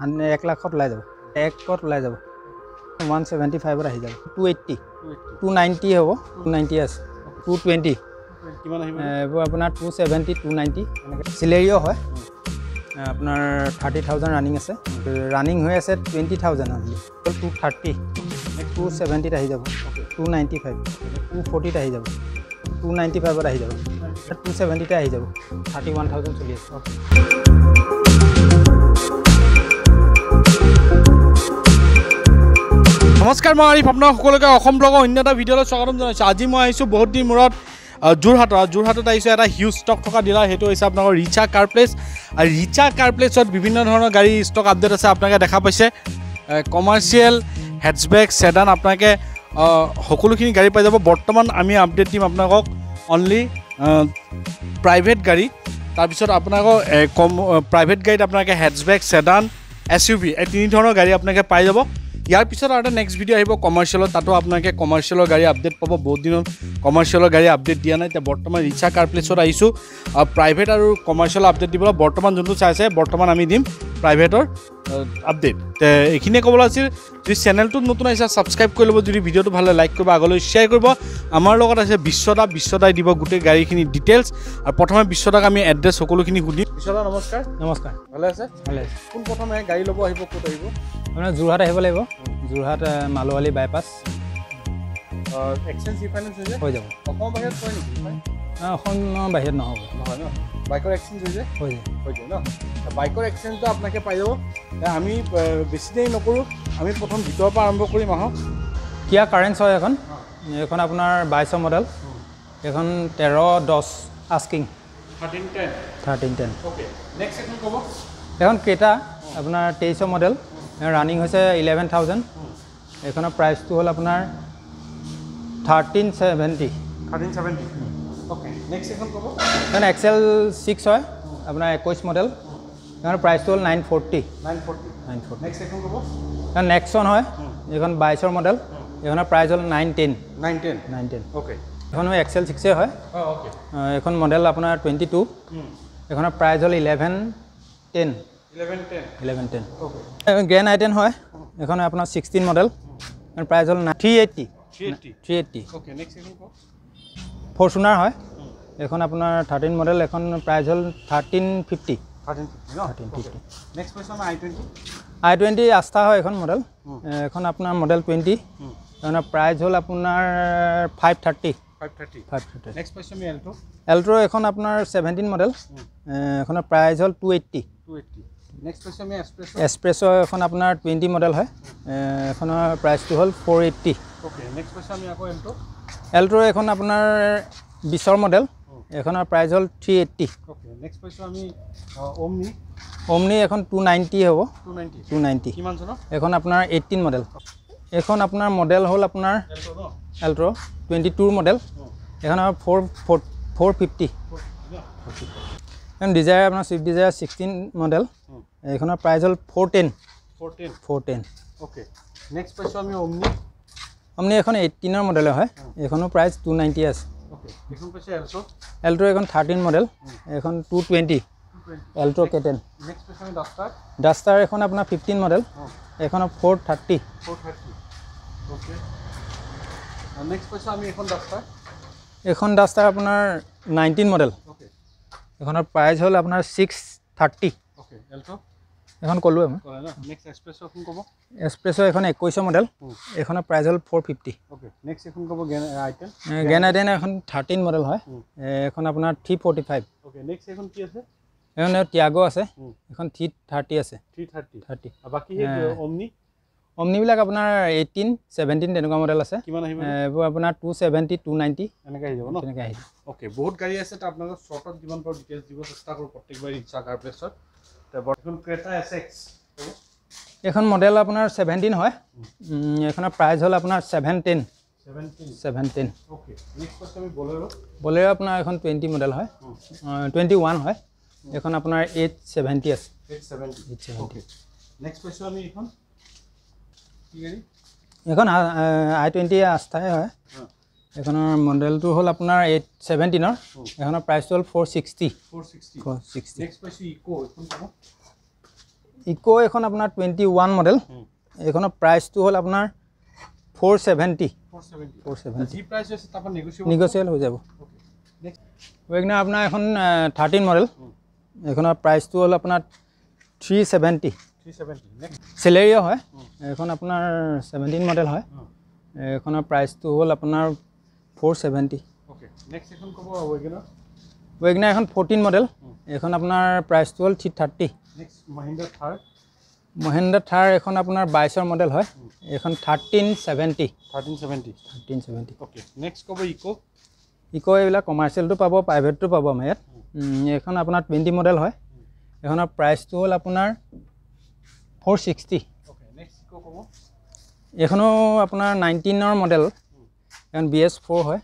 1 লাখত ওলাই যাব 1 ওলাই যাব 175 আহি যাব 280 290 হ'ব 290 আছে 220 কিমান আহিব এইবোৰ আপোনাৰ 270 290 এনেকৈ চিলেৰিও হয় আপোনাৰ 30,000 ৰানিং আছে ৰানিং হৈ আছে 20,000 অনলি 230 270 আহি যাব 295 240 আহি যাব 295 আহি যাব 270 আহি যাব 31,000 চলি আছে নমস্কাৰ মই আৰিফ আপোনাক সকলোকে অসম ব্লগৰ অন্য এটা ভিডিঅ'লৈ স্বাগতম জনাইছোঁ আজি মই আহিছোঁ বহুত দিন মূৰত যোৰহাটত আহিছোঁ এটা হিউজ ষ্টক থকা ডিলাৰ সেইটো হৈছে আপোনালোকৰ ৰিচা কাৰ প্লেচ আৰু ৰিচা কাৰ প্লেচত বিভিন্ন ধৰণৰ গাড়ী ষ্টক আপডেট আছে আপোনালোকে দেখা পাইছে কমাৰ্চিয়েল হেডছবেক ছেডান আপোনালোকে সকলোখিনি গাড়ী পাই যাব বৰ্তমান আমি আপডেট দিম আপোনালোকক অনলি প্ৰাইভেট গাড়ী তাৰপিছত আপোনালোকক প্ৰাইভেট গাড়ীত আপোনালোকে হেডছবেক ছেডান SUV এই তিনি ধৰণৰ গাড়ী আপোনালোকে পাই যাব ইয়াৰ পিছত আৰু এটা নেক্সট ভিডিঅ' আহিব কমাৰ্চিয়েলত তাতো আপোনালোকে কমাৰ্চিয়েলৰ গাড়ী আপডেট পাব বহুত দিনত কমাৰ্চিয়েলৰ গাড়ী আপডেট দিয়া নাই এতিয়া বৰ্তমান ৰিচা কাৰ প্লেচত আহিছোঁ প্ৰাইভেট আৰু কমাৰ্চিয়েল আপডেট দিবলৈ বৰ্তমান যোনটো চাইছে বৰ্তমান আমি দিম প্ৰাইভেটৰ আপডেট এইখিনিয়ে ক'বলৈ আছিল যদি চেনেলটোত নতুন আহিছে ছাবস্ক্ৰাইব কৰি ল'ব যদি ভিডিঅ'টো ভাল লাইক কৰিব আগলৈ শ্বেয়াৰ কৰিব আমাৰ লগত আছে বিশ্বদাই দিব গোটেই গাড়ীখিনি ডিটেইলছ আৰু প্ৰথমে বিশ্বদাক আমি এড্ৰেছ সকলোখিনি সুধিম বিশ্বদা নমস্কাৰ ভালে আছে কোন প্ৰথমে গাড়ী ল'ব আহিব ক'ত আহিব আপোনাৰ যোৰহাট আহিব লাগিব যোৰহাট মালোৱালি বাইপাছ এক্সচেঞ্জ ৰিফাইনেন্স হৈ যাব অসমৰ বাহিৰত হয় নেকি অসমৰ বাহিৰত নহ'ব নহয় ন বাইকৰ এক্সচেঞ্জ হৈ যায় ন বাইকৰ এক্সচেঞ্জটো আপোনালোকে পাই যাব আমি বেছি দেৰি নকৰোঁ আমি প্ৰথম ভিতৰৰ পৰা আৰম্ভ কৰিম আহক কিয়া কাৰেন্স হয় এখন আপোনাৰ 22 মডেল এখন 1310 আস্কিং 1310 অ'কে নেক্সট এখন ক'ব এখন ক্ৰেটা আপোনাৰ 23 মডেল ৰানিং হৈছে 11,000 এইখনৰ প্ৰাইচটো হ'ল আপোনাৰ 1370 অ'কে নেক্সট এখন ক'ব এখন XL 6 হয় আপোনাৰ 21 মডেল এইখনৰ প্ৰাইচটো হ'ল 940 নেক্সট এখন ক'ব এখন নেক্সন হয় এইখন 22 মডেল এইখনৰ প্ৰাইচ হ'ল 910 অ'কে এখন XL 6 হয় অ'কে এইখন মডেল আপোনাৰ 22 এইখনৰ প্ৰাইচ হ'ল 1110 অ'কে গ্ৰেণ্ড আইটেন হয় এখন আপোনাৰ 16 মডেল প্ৰাইচ হ'ল 380 অ'কে নেক্সট এখন ক'ব ফৰ্চুনাৰ হয় এখন আপোনাৰ 13 মডেল এখন প্ৰাইচ হ'ল 1350 নেক্সট পাইছোঁ আমি i20 আস্থা হয় এখন মডেল এখন আপোনাৰ মডেল 20 আপোনাৰ প্ৰাইচ হ'ল আপোনাৰ 530 নেক্সট পাইছোঁ আমি এল্ট্ৰ এখন আপোনাৰ 17 মডেল এখনৰ প্ৰাইচ হ'ল 280 নেক্সট পাইছোঁ আমি এক্সপ্ৰেছ এখন আপোনাৰ 20 মডেল হয় এখনৰ প্ৰাইচটো হ'ল 480 অ'কে নেক্সট পাইছোঁ আমি আকৌ এল্ট্ৰ এখন আপোনাৰ 20 মডেল এখনৰ প্ৰাইচ হ'ল 380 অ'কে নেক্সট পাইছোঁ আমি অমনি এখন 290 হ'ব 290 কিমান চনৰ এখন আপোনাৰ 18 মডেল এখন আপোনাৰ মডেল হ'ল আপোনাৰ এল্ট্ৰ 22 মডেল এখন 450 এখন ডিজায়াৰ আপোনাৰ ছুইফ্ট ডিজায়াৰ 16 মডেল এইখনৰ প্ৰাইচ হ'ল 410 অ'কে নেক্সট পাইছোঁ আমি অমনি এখন 18 মডেলৰ হয় এইখনৰ প্ৰাইচ 290 আছে অ'কে এখন পাইছোঁ এল্ট্ৰ এখন 13 মডেল এখন 220 এল্ট্ৰ K10 নেক্সট পাইছোঁ আমি ডাষ্টাৰ এখন আপোনাৰ 15 মডেল এইখনৰ 430 অ'কে নেক্সট পাইছোঁ আমি এখন ডাষ্টাৰ আপোনাৰ 19 মডেল অ'কে এইখনৰ প্ৰাইচ হ'ল আপোনাৰ 630 অ'কে এল্ট্ৰ এখন ক'লোঁ আমি নেক্সট এক্সপ্ৰেছ এখন ক'ব এক্সপ্ৰেছ এখন 21 মডেল এইখনৰ প্ৰাইচ হ'ল 450 অ'কে নেক্সট এখন ক'ব গ্ৰেণ্ড আইটেন এখন 13 মডেল হয় এখন আপোনাৰ 345 অ'কে নেক্সট এখন কি আছে এখন টিয়াগো আছে এখন 330 আছে 330 বাকী অমনিবিলাক আপোনাৰ 18 17 তেনেকুৱা মডেল আছে কিমান আহিব এইবোৰ আপোনাৰ 270 290 এনেকৈ আহি যাব ন তেনেকৈ আহিব অ'কে বহুত গাড়ী আছে তো আপোনালোক শ্বৰ্টত যিমান পাৰোঁ ডিটেইলছ দিব চেষ্টা কৰোঁ প্ৰত্যেকবাৰ ৰিক্সা কাৰ প্লেচত বৰ্তমান ক্ৰেটা SX এখন মডেল আপোনাৰ 17 হয় এখনৰ প্ৰাইচ হ'ল আপোনাৰ 710 অ'কে নেক্সট পাইছোঁ আমি বলেৰো আপোনাৰ এখন 20 মডেল হয় 21 হয় এখন আপোনাৰ 870 আছে 870 নেক্সট পাইছোঁ আমি এখন i20 আস্থাই হয় এখনৰ মডেলটো হ'ল আপোনাৰ 817 এখনৰ প্ৰাইচটো হ'ল 460 নেক্সট পাইছোঁ ইকো এখন আপোনাৰ 21 মডেল এইখনৰ প্ৰাইচটো হ'ল আপোনাৰ 470 যি প্ৰাইস আছে তাপা নেগোচিয়েবল হৈ যাব ৱেগনাৰ আপোনাৰ এখন 13 মডেল এইখনৰ প্ৰাইচটো হ'ল আপোনাৰ 370 নেক্সট চেলেৰিও হয় এখন আপোনাৰ 17 মডেল হয় এইখনৰ প্ৰাইচটো হ'ল আপোনাৰ 470 ওকে নেক্সট এখন কব ৱেগনাৰ এখন 14 মডেল এখন আপোনাৰ প্ৰাইচটো হ'ল 330 নেক্সট মহিন্দ্ৰা থাৰ মহিন্দ্ৰা থাৰ এখন আপোনাৰ 22 মডেল হয় এখন 1370 ওকে নেক্সট কব ইকো এইবিলাক কমাৰ্চিয়েলটো পাব প্ৰাইভেটটো পাব আমাৰ ইয়াত এখন আপোনাৰ 20 মডেল হয় এখনৰ প্ৰাইচটো হ'ল আপোনাৰ 460 ওকে নেক্সট ইকো কব এখনো আপোনাৰ 19 মডেল এখন BS4 হয়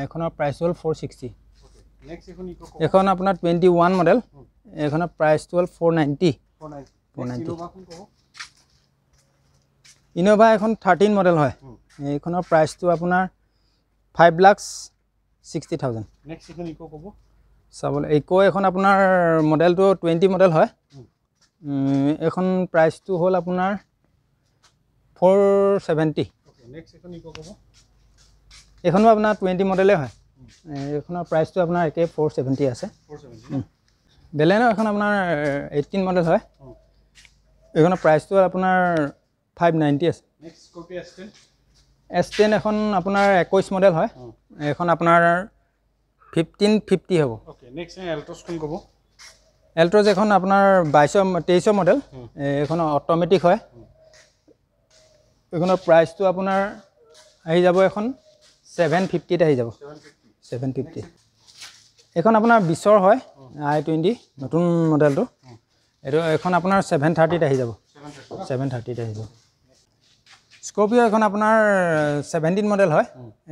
এখনৰ প্ৰাইচ হ'ল 460 নেক্সট এখন ইকো কব এখন আপোনাৰ 21 মডেল এখনৰ প্ৰাইচটো হ'ল 490 ইনোভা এখন 13 মডেল হয় এইখনৰ প্ৰাইচটো আপোনাৰ 5,60,000 নেক্সট এখন ইকো কব চাবলৈ ইকো এখন আপোনাৰ মডেলটো 20 মডেল হয় এখন প্ৰাইচটো হ'ল আপোনাৰ 470 নেক্সট এখন ইকো কব এখনো আপোনাৰ 20 মডেলে হয় এখনৰ প্ৰাইচটো আপোনাৰ একে 470 আছে বেলেনো এখন আপোনাৰ 18 মডেল হয় এখনৰ প্ৰাইচটো আপোনাৰ 590 আছে নেক্সট স্কৰপিও S10 এখন আপোনাৰ 21 মডেল হয় এখন আপোনাৰ 1550 হ'ব ওকে নেক্সট এল্ট্ৰছ কোন কব এল্ট্ৰছ এখন আপোনাৰ 23 মডেল এখন অটোমেটিক হয় এখনৰ প্ৰাইচটো আপোনাৰ আহি যাব এখন 750 আহি যাব 750 এখন আপোনাৰ 20 হয় i20 নতুন মডেলটো এটো এখন আপোনাৰ 730 আহি যাব 730 আহি যাব স্কৰপিও এখন আপোনাৰ 17 মডেল হয়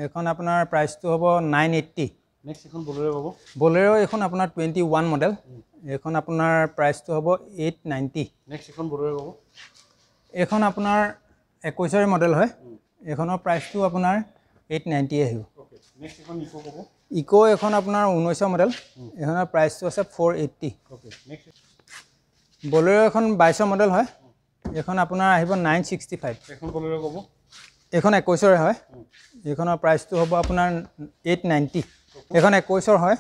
এখন আপোনাৰ প্ৰাইচটো হ'ব 980 নেক্সট এখন বলেৰো হ'ব বলেৰো এখন আপোনাৰ 21 মডেল এখন আপোনাৰ প্ৰাইচটো হ'ব 890 নেক্সট এখন বলেৰো হ'ব এখন আপোনাৰ 21 মডেল হয় এখনৰ প্ৰাইচটো আপোনাৰ 890 আহিব ওকে নেক্সট এখন ইকো হ'ব ইকো এখন আপোনাৰ 19 মডেল এখনৰ প্ৰাইচটো আছে 480 ওকে নেক্সট বলেৰো এখন 22 মডেল হয় এখন আপোনাৰ আহিব 965 এখন বলেৰো হ'ব এখন 21 হয় এখনৰ প্ৰাইচটো হ'ব আপোনাৰ 890 এখন 21 হয়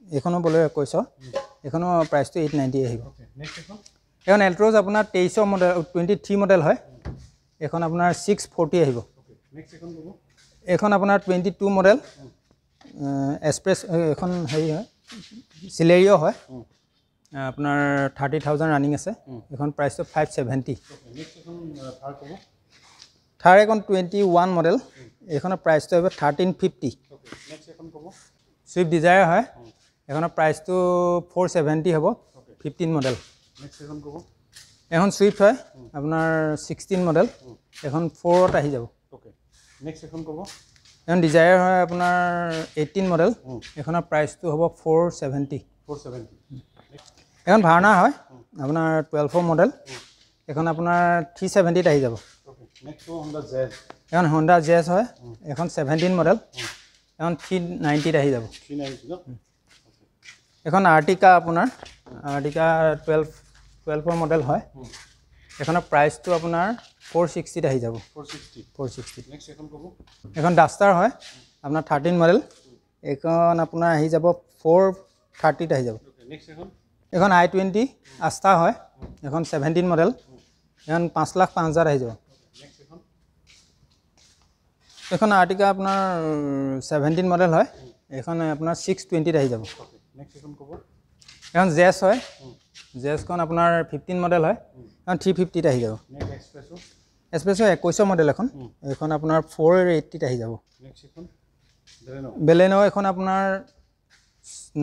এখনো বলেৰো 21 এখনৰ প্ৰাইচটো 890 আহিব ওকে নেক্সট এখন এল্ট্ৰছ আপোনাৰ 23 মডেল 23 মডেল হয় এখন আপোনাৰ 640 আহিব ওকে নেক্সট এখন হ'ব এখন আপোনাৰ 22 মডেল এক্সপ্ৰেছ এখন হেৰি হয় চিলেৰিও হয় আপোনাৰ 30,000 ৰানিং আছে এখন প্ৰাইচটো 570 ওকে নেক্সট এখন থাৰ ক'ব থাৰ এখন 21 মডেল এখনৰ প্ৰাইচটো হ'ব 1350 ওকে নেক্সট এখন ক'ব সুইফ্ট ডিজায়াৰ হয় এখনৰ প্ৰাইচটো 470 হ'ব 15 মডেল নেক্সট এখন ক'ব এখন সুইফ্ট হয় আপোনাৰ 16 মডেল এখন 4ত আহি যাব ওকে নেক্সট এখন ক'ব এখন ডিজায়াৰ হয় আপোনাৰ 18 মডেল এখনৰ প্ৰাইচটো হ'ব 470 এখন ভাৰ্না হয় আপোনাৰ 12 মডেল এখন আপোনাৰ 370 আহি যাব ওকে নেক্সট হোণ্ডা জেজ এখন হোণ্ডা জেজ হয় এখন 17 মডেল এখন 390 আহি যাব 390 ন এখন আৰ্টিকা আপোনাৰ আৰ্টিকা 12 মডেল হয় এখনৰ প্ৰাইচটো আপোনাৰ 460 আহি যাব 460 নেক্সট এখন ক'ব এখন ডাষ্টাৰ হয় আপোনাৰ 13 মডেল এখন আপোনাৰ আহি যাব 430 আহি যাব ওকে নেক্সট এখন i20 আস্থা হয় এখন 17 মডেল এখন 5,05,000 আহি যাব নেক্সট এখন আৰ্টিকা আপোনাৰ 17 মডেল হয় এখন আপোনাৰ 620 আহি যাব ওকে নেক্সট এখন ক'ব এখন জেছ হয় জেছখন আপোনাৰ 15 মডেল হয় এখন 350 আহি যাব নেক্সট এক্সপ্ৰেছো 21 মডেল এখন আপোনাৰ 480 আহি যাব নেক্সট এখন বেলেনো এখন আপোনাৰ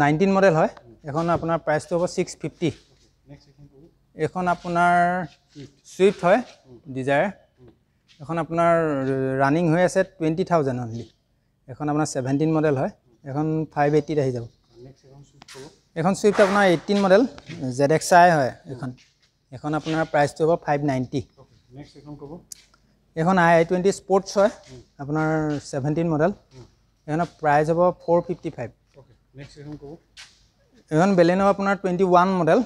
19 মডেল হয় এখন আপোনাৰ প্ৰাইচটো হ'ব 650 নেক্সট এখন ক'ব এখন আপোনাৰ সুইফ্ট হয় ডিজায়াৰ এখন আপোনাৰ ৰানিং হৈ আছে 20,000 অনলি এখন আপোনাৰ 17 মডেল হয় এখন 580 আহি যাব নেক্সট এখন সুইফ্ট ক'ব এখন সুইফ্ট আপোনাৰ 18 মডেল ZXi হয় এখন আপোনাৰ প্ৰাইচটো হ'ব 590 ওকে নেক্সট এখন ক'ব এখন i20 স্পৰ্টছ হয় আপোনাৰ 17 মডেল এখনৰ প্ৰাইচ হ'ব 455 ওকে নেক্সট এখন ক'ব এখন বেলেনো আপোনাৰ 21 মডেল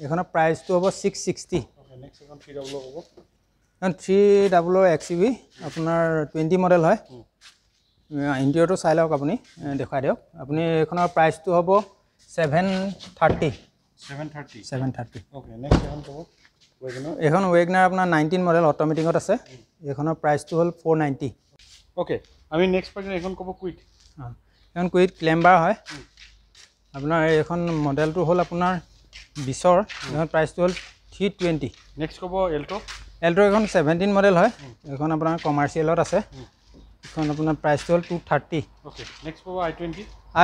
এখনৰ প্ৰাইচটো হ'ব 660 নেক্সট এখন 300 হ'ব এখন 300 XUV আপোনাৰ 20 মডেল হয় ইণ্টেৰিয়ৰটো চাই লওক আপুনি দেখাই দিয়ক আপুনি এখনৰ প্ৰাইচটো হ'ব 730 ওকে নেক্সট এখন ক'ব এখন ৱেগনাৰ আপোনাৰ 19 মডেল অট'মেটিকত আছে এখনৰ প্ৰাইচটো হ'ল 490 ওকে আমি নেক্সট পাৰ্টি এখন ক'ব কুইট এখন কুইট ক্লেম্বাৰ হয় আপোনাৰ এইখন মডেলটো হ'ল আপোনাৰ 20ৰ এখন প্ৰাইচটো হ'ল 320 নেক্সট ক'ব এল্টো এখন 17 মডেল হয় এখন আপোনাৰ কমাৰ্চিয়েলত আছে এখন আপোনাৰ প্ৰাইচটো হ'ল 230 ওকে নেক্সট ক'ব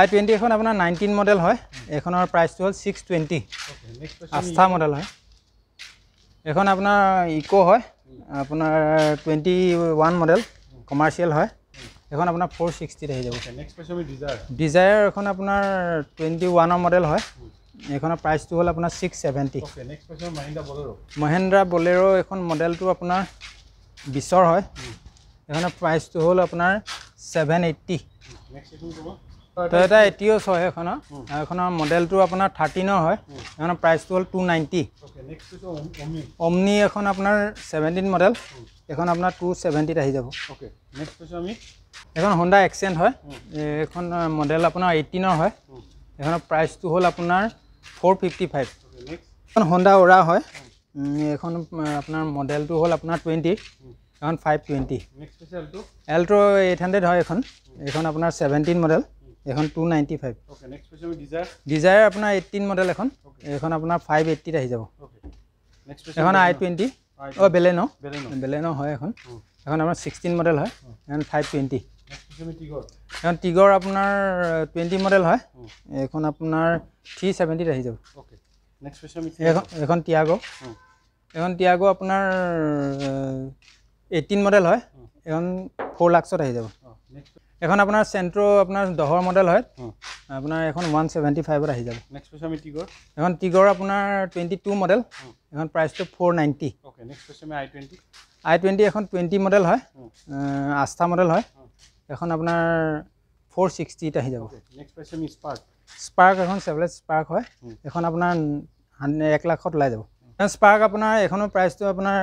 i20 এখন আপোনাৰ 19 মডেল হয় এখনৰ প্ৰাইচটো হ'ল 620 ওকে নেক্সট আস্থা মডেল হয় এখন আপোনাৰ ইকো হয় আপোনাৰ 21 মডেল কমাৰ্চিয়েল হয় এখন আপোনাৰ 460 আহি যাব নেক্সট পাইছো আমি ডিজায়াৰ এখন আপোনাৰ 21 মডেল হয় এখনৰ প্ৰাইচটো হ'ল আপোনাৰ 670 ওকে নেক্সট পাইছো মহিন্দ্ৰা বলেৰো এখন মডেলটো আপোনাৰ 20ৰ হয় এখনৰ প্ৰাইচটো হ'ল আপোনাৰ 780 নেক্সট এখন ক'ব টয়োটা এটিঅছ হয় এখনৰ মডেলটো আপোনাৰ 13ৰ হয় এখনৰ প্ৰাইচটো হ'ল 290 ওকে নেক্সট পাইছো অমনি এখন আপোনাৰ 17 মডেল এখন আপোনাৰ 270 আহি যাব ওকে নেক্সট পাইছো আমি এখন হোণ্ডা এক্সেণ্ট হয় এখন মডেল আপোনাৰ 18ৰ হয় এখনৰ প্ৰাইচটো হ'ল আপোনাৰ 455 এখন হোণ্ডা অ'ৰা হয় এখন আপোনাৰ মডেলটো হ'ল আপোনাৰ 20 এখন 520 নেক্সট পাইছো এল্টো 800 হয় এখন আপোনাৰ 17 মডেল এখন 295 ওকে নেক্সট পাইছো আমি ডিজায়াৰ আপোনাৰ 18 মডেল এখন আপোনাৰ 580 আহি যাব ওকে নেক্সট পাইছো এখন i20 বেলেনো হয় এখন আপোনাৰ 16 মডেল হয় এখন 520 নেক্সট পাইছো আমি এখন টিগৰ আপোনাৰ 20 মডেল হয় এখন আপোনাৰ 370 আহি যাব ওকে নেক্সট পাইছো আমি এখন টিয়াগো আপোনাৰ 18 মডেল হয় এখন 4 লাখত আহি যাব নেক্সট এখন আপোনাৰ চেন্ট্ৰো আপোনাৰ 10ৰ মডেল হয় আপোনাৰ এখন 175ত আহি যাব নেক্সট পাইছো আমি এখন টিগৰ আপোনাৰ 22 মডেল এখন প্ৰাইচটো 490 ওকে নেক্সট পাইছো আমি i20 এখন 20 মডেল হয় আস্থা মডেল হয় এখন আপোনাৰ 460 আহি যাব নেক্সট পাইছো আমি স্পাৰ্ক এখন চেভলেট স্পাৰ্ক হয় এখন আপোনাৰ 1 লাখত ওলাই যাব স্পাৰ্ক আপোনাৰ এখনৰ প্ৰাইচটো আপোনাৰ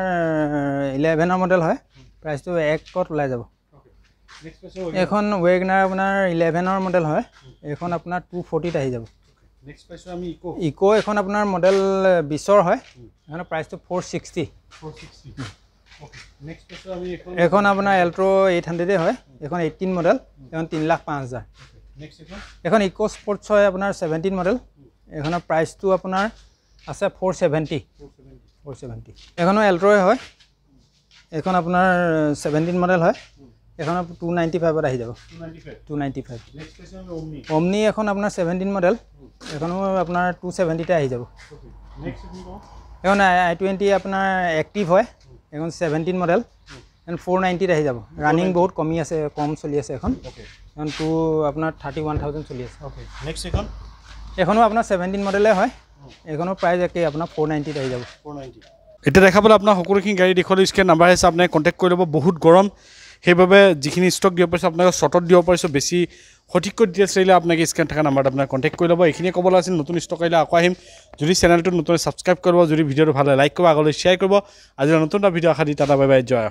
11ৰ মডেল হয় প্ৰাইচটো 1ত ওলাই যাব নেক্সট পাইছো এখন ৱেগনাৰ আপোনাৰ 11ৰ মডেল হয় এখন আপোনাৰ 240 আহি যাব নেক্সট পাইছো আমি ইকো এখন আপোনাৰ মডেল 20ৰ হয় এখনৰ প্ৰাইচটো 460 ওকে নেক্সট পাইছো আমি এখন আপোনাৰ এল্ট্ৰো 800 হয় এখন 18 মডেল এখন 3,05,000 নেক্সট এখন ইকো স্পৰ্টছ হয় আপোনাৰ 17 মডেল এখনৰ প্ৰাইচটো আপোনাৰ আছে 470 এখনো এল্ট্ৰ'য়ে হয় এখন আপোনাৰ 17 মডেল হয় এখনৰ 295ত আহি যাব 295 নেক্সট পাইছো আমি অমনি এখন আপোনাৰ 17 মডেল এখনো আপোনাৰ 270তে আহি যাব নেক্সট এখন i20 আপোনাৰ এক্টিভ হয় এখন 17 মডেল এখন 490ত আহি যাব ৰানিং বহুত কম চলি আছে এখন এখন আপোনাৰ 31,000 চলি আছে ওকে নেক্সট এখনো আপোনাৰ 17 মডেলে হয় এখনো প্ৰাইচ একেই আপোনাৰ 490ত আহি যাব 490 এটা দেখা পালে আপোনাৰ সকলোখিনি গাড়ী দেখুৱালে স্ক্ৰীন নাম্বাৰ আছে আপুনি কণ্টেক্ট কৰি ল'ব বহুত গৰম সেইবাবে যিখিনি ষ্টক দিব পাৰিছোঁ আপোনাক শ্বৰ্টত দিব পাৰিছোঁ বেছি সঠিককৈ ডিটেইলছ লাগিলে আপোনাক স্ক্ৰীন থকা নাম্বাৰত আপোনাক কণ্টেক্ট কৰি ল'ব এইখিনি ক'বলৈ আছিল নতুন ষ্টক আহিলে আকৌ আহিম যদি চেনেলটো নতুন ছাবস্ক্ৰাইব কৰিব যদি ভিডিঅ'টো ভাল লাগে লাইক কৰিব আগলৈ শ্বেয়াৰ কৰিব আজিৰ নতুন এটা ভিডিঅ' আশা দি টাটা বাই বাই জয়